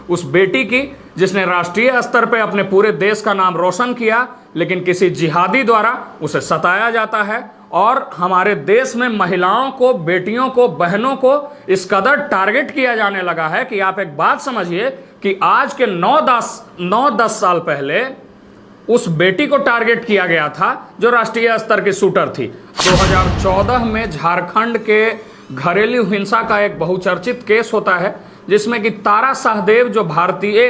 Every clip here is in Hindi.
उस बेटी की जिसने राष्ट्रीय स्तर पे अपने पूरे देश का नाम रोशन किया, लेकिन किसी जिहादी द्वारा उसे सताया जाता है। और हमारे देश में महिलाओं को, बेटियों को, बहनों को इस कदर टारगेट किया जाने लगा है कि आप एक बात समझिए कि आज के 9-10 साल पहले उस बेटी को टारगेट किया गया था जो राष्ट्रीय स्तर की शूटर थी। 2014 में झारखंड के घरेलू हिंसा का एक बहुचर्चित केस होता है, जिसमें कि तारा शाहदेव जो भारतीय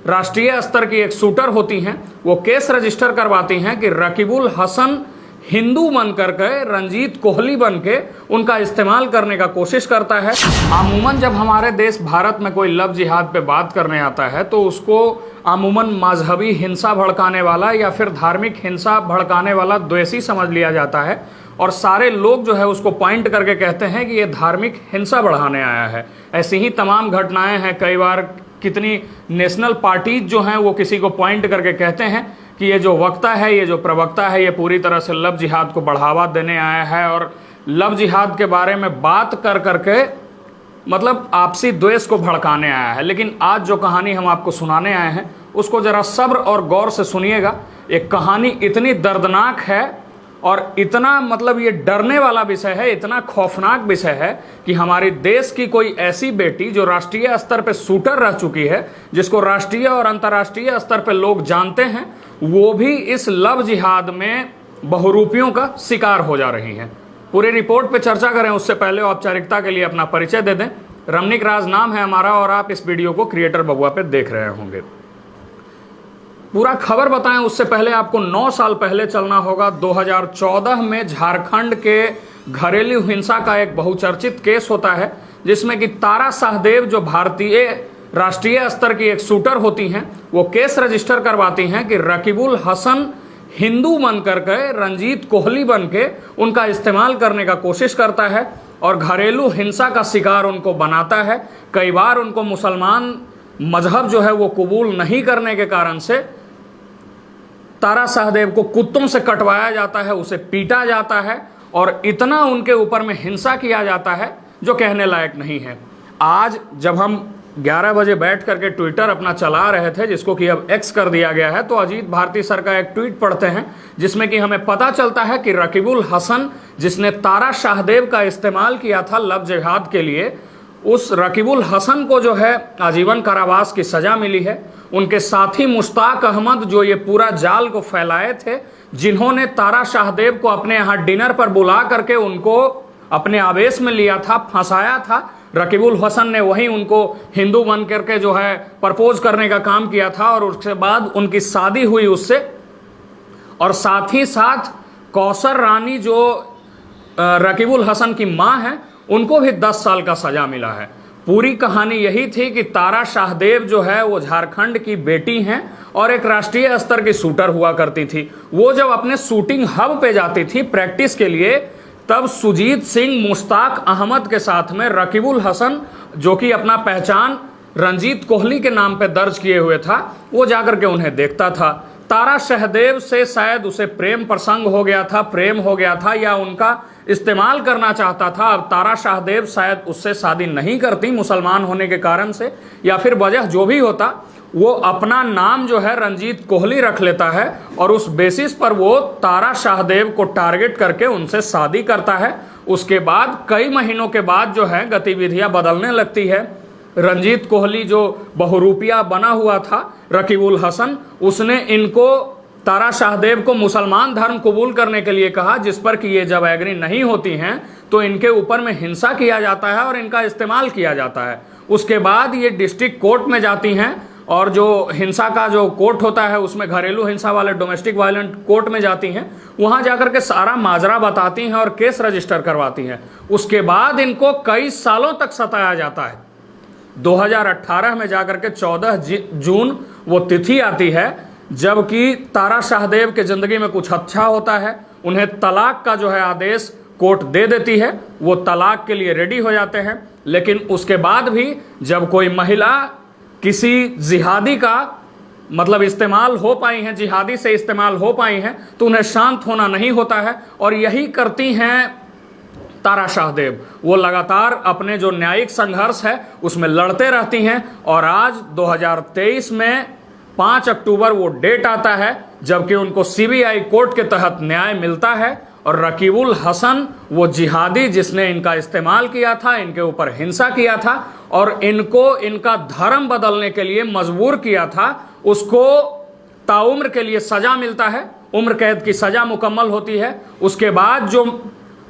राष्ट्रीय स्तर की एक शूटर होती हैं, वो केस रजिस्टर करवाती हैं कि रकीबुल हसन हिंदू बन करके, रंजीत कोहली बन के उनका इस्तेमाल करने का कोशिश करता है। अमूमन जब हमारे देश भारत में कोई लव जिहाद पे बात करने आता है तो उसको अमूमन मजहबी हिंसा भड़काने वाला या फिर धार्मिक हिंसा भड़काने वाला द्वेषी समझ लिया जाता है, और सारे लोग जो है उसको पॉइंट करके कहते हैं कि ये धार्मिक हिंसा बढ़ाने आया है। ऐसी ही तमाम घटनाएं हैं। कई बार कितनी नेशनल पार्टीज जो हैं वो किसी को पॉइंट करके कहते हैं कि ये जो वक्ता है, ये जो प्रवक्ता है, ये पूरी तरह से लव जिहाद को बढ़ावा देने आया है और लव जिहाद के बारे में बात कर करके मतलब आपसी द्वेष को भड़काने आया है। लेकिन आज जो कहानी हम आपको सुनाने आए हैं उसको जरा सब्र और गौर से सुनिएगा। एक कहानी इतनी दर्दनाक है और इतना मतलब ये डरने वाला विषय है, इतना खौफनाक विषय है कि हमारे देश की कोई ऐसी बेटी जो राष्ट्रीय स्तर पे शूटर रह चुकी है, जिसको राष्ट्रीय और अंतर्राष्ट्रीय स्तर पे लोग जानते हैं, वो भी इस लव जिहाद में बहुरूपियों का शिकार हो जा रही हैं। पूरी रिपोर्ट पे चर्चा करें उससे पहले औपचारिकता के लिए अपना परिचय दे दें। रमनिक राज नाम है हमारा और आप इस वीडियो को क्रिएटर बबुआ पे देख रहे होंगे। पूरा खबर बताएं उससे पहले आपको 9 साल पहले चलना होगा। 2014 में झारखंड के घरेलू हिंसा का एक बहुचर्चित केस होता है, जिसमें कि तारा शाहदेव जो भारतीय राष्ट्रीय स्तर की एक शूटर होती हैं, वो केस रजिस्टर करवाती हैं कि रकीबुल हसन हिंदू बन करके, रंजीत कोहली बन के उनका इस्तेमाल करने का कोशिश करता है और घरेलू हिंसा का शिकार उनको बनाता है। कई बार उनको मुसलमान मजहब जो है वो कबूल नहीं करने के कारण से तारा शाहदेव को कुत्तों से कटवाया जाता है, उसे पीटा जाता है और इतना उनके ऊपर में हिंसा किया जाता है जो कहने लायक नहीं है। आज जब हम 11 बजे बैठ करके ट्विटर अपना चला रहे थे, जिसको कि अब एक्स कर दिया गया है, तो अजीत भारती सर का एक ट्वीट पढ़ते हैं जिसमें कि हमें पता चलता है कि रकीबुल हसन जिसने तारा शाहदेव का इस्तेमाल किया था लव जिहाद के लिए, उस रकीबुल हसन को जो है आजीवन कारावास की सजा मिली है। उनके साथी मुश्ताक अहमद जो ये पूरा जाल को फैलाए थे, जिन्होंने तारा शाहदेव को अपने यहाँ डिनर पर बुला करके उनको अपने आवेश में लिया था, फंसाया था, रकीबुल हसन ने वहीं उनको हिंदू बन करके जो है प्रपोज करने का काम किया था और उसके बाद उनकी शादी हुई उससे। और साथ ही साथ कौसर रानी जो रकीबुल हसन की माँ है, उनको भी 10 साल का सजा मिला है। पूरी कहानी यही थी कि तारा शाहदेव जो है वो झारखंड की बेटी हैं और एक राष्ट्रीय स्तर की शूटर हुआ करती थी। वो जब अपने शूटिंग हब पे जाती थी प्रैक्टिस के लिए, तब सुजीत सिंह, मुश्ताक अहमद के साथ में रकीबुल हसन जो कि अपना पहचान रंजीत कोहली के नाम पे दर्ज किए हुए था, वो जाकर के उन्हें देखता था। तारा शाहदेव से शायद उसे प्रेम प्रसंग हो गया था, प्रेम हो गया था या उनका इस्तेमाल करना चाहता था। अब तारा शाहदेव शायद उससे शादी नहीं करती मुसलमान होने के कारण से, या फिर वजह जो भी होता, वो अपना नाम जो है रंजीत कोहली रख लेता है और उस बेसिस पर वो तारा शाहदेव को टारगेट करके उनसे शादी करता है। उसके बाद कई महीनों के बाद जो है गतिविधियां बदलने लगती है। रंजीत कोहली जो बहुरूपिया बना हुआ था रकीबुल हसन, उसने इनको तारा शाहदेव को मुसलमान धर्म कबूल करने के लिए कहा, जिस पर कि ये जब एग्री नहीं होती हैं तो इनके ऊपर में हिंसा किया जाता है और इनका इस्तेमाल किया जाता है। उसके बाद ये डिस्ट्रिक्ट कोर्ट में जाती हैं और जो हिंसा का जो कोर्ट होता है उसमें घरेलू हिंसा वाले डोमेस्टिक वायलेंट कोर्ट में जाती हैं, वहां जाकर के सारा माजरा बताती हैं और केस रजिस्टर करवाती हैं। उसके बाद इनको कई सालों तक सताया जाता है। 2018 में जाकर के 14 जून वो तिथि आती है जबकि तारा शाहदेव के जिंदगी में कुछ अच्छा होता है। उन्हें तलाक का जो है आदेश कोर्ट दे देती है, वो तलाक के लिए रेडी हो जाते हैं। लेकिन उसके बाद भी जब कोई महिला किसी जिहादी का मतलब इस्तेमाल हो पाई हैं, जिहादी से इस्तेमाल हो पाई हैं, तो उन्हें शांत होना नहीं होता है और यही करती हैं तारा शाहदेव, वो लगातार अपने जो न्यायिक संघर्ष है उसमें लड़ते रहती हैं। और आज 2023 में 5 अक्टूबर वो डेट आता है जबकि उनको सीबीआई कोर्ट के तहत न्याय मिलता है। और रकीबुल हसन वो जिहादी जिसने इनका इस्तेमाल किया था, इनके ऊपर हिंसा किया था और इनको इनका धर्म बदलने के लिए मजबूर किया था, उसको ताउम्र के लिए सजा मिलता है, उम्र कैद की सजा मुकम्मल होती है। उसके बाद जो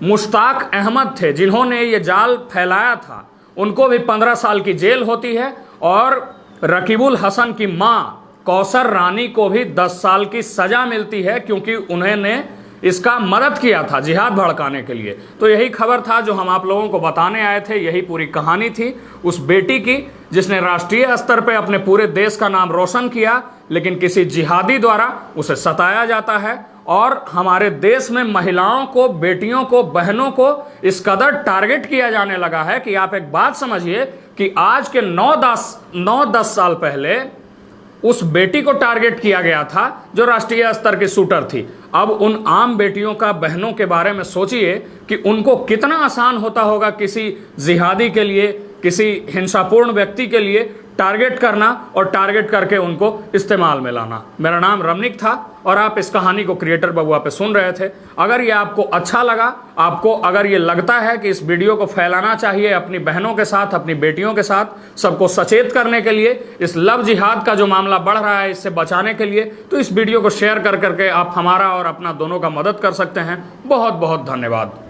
मुश्ताक अहमद थे जिन्होंने ये जाल फैलाया था, उनको भी 15 साल की जेल होती है। और रकीबुल हसन की मां कौसर रानी को भी 10 साल की सजा मिलती है क्योंकि उन्होंने इसका मदद किया था जिहाद भड़काने के लिए। तो यही खबर था जो हम आप लोगों को बताने आए थे, यही पूरी कहानी थी उस बेटी की जिसने राष्ट्रीय स्तर पे अपने पूरे देश का नाम रोशन किया, लेकिन किसी जिहादी द्वारा उसे सताया जाता है। और हमारे देश में महिलाओं को, बेटियों को, बहनों को इस कदर टारगेट किया जाने लगा है कि आप एक बात समझिए कि आज के 9-10 साल पहले उस बेटी को टारगेट किया गया था जो राष्ट्रीय स्तर की शूटर थी। अब उन आम बेटियों का, बहनों के बारे में सोचिए कि उनको कितना आसान होता होगा किसी जिहादी के लिए, किसी हिंसापूर्ण व्यक्ति के लिए टारगेट करना और टारगेट करके उनको इस्तेमाल में लाना। मेरा नाम रमनिक था और आप इस कहानी को क्रिएटर बबुआ पे सुन रहे थे। अगर ये आपको अच्छा लगा, आपको अगर ये लगता है कि इस वीडियो को फैलाना चाहिए अपनी बहनों के साथ, अपनी बेटियों के साथ, सबको सचेत करने के लिए, इस लव जिहाद का जो मामला बढ़ रहा है इससे बचाने के लिए, तो इस वीडियो को शेयर कर करके आप हमारा और अपना दोनों का मदद कर सकते हैं। बहुत बहुत धन्यवाद।